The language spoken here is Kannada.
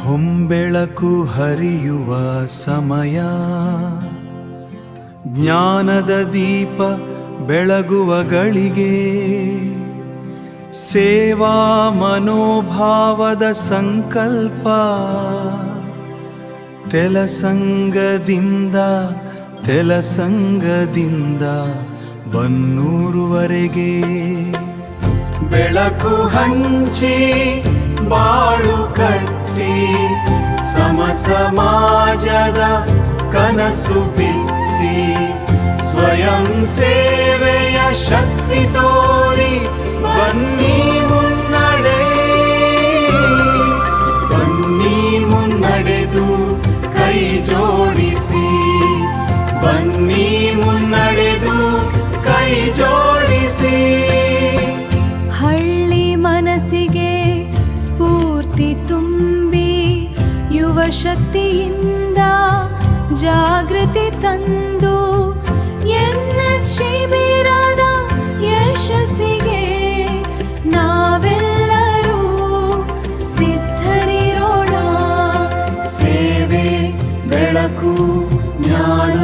ಹೊಂಬೆಳಕು ಹರಿಯುವ ಸಮಯ, ಜ್ಞಾನದ ದೀಪ ಬೆಳಗುವ ಗಳಿಗೆ, ಸೇವಾ ಮನೋಭಾವದ ಸಂಕಲ್ಪ, ತೆಲಸಂಗದಿಂದ ಬನ್ನೂರುವರೆಗೆ ಬೆಳಕು ಹಂಚಿ ಬಾಳು ಕಟ್ಟಿ ಸಮ ಸಮಾಜದ ಕನಸು ಬಿತ್ತಿ ಸ್ವಯಂ ಸೇವೆಯ ಶಕ್ತಿ ತೋರಿ ಬನ್ನಿ ಮುನ್ನಡೆದು ಕೈ ಜೋಡಿಸಿ, ಬನ್ನಿ ಮುನ್ನಡೆದು ಕೈ ಜೋಡಿಸಿ. ಹಳ್ಳಿ ಮನಸ್ಸಿಗೆ ಸ್ಫೂರ್ತಿ ತುಂಬಿ ಯುವ ಶಕ್ತಿಯಿಂದ ಜಾಗೃತಿ ತಂದು NS ಶಿಬಿರದ ಯಶಸ್ಸಿಗೆ ನಾವೆಲ್ಲರೂ ಸಿದ್ಧರಿರೋಣ. ಸೇವೆ, ಬೆಳಕು, ಜ್ಞಾನ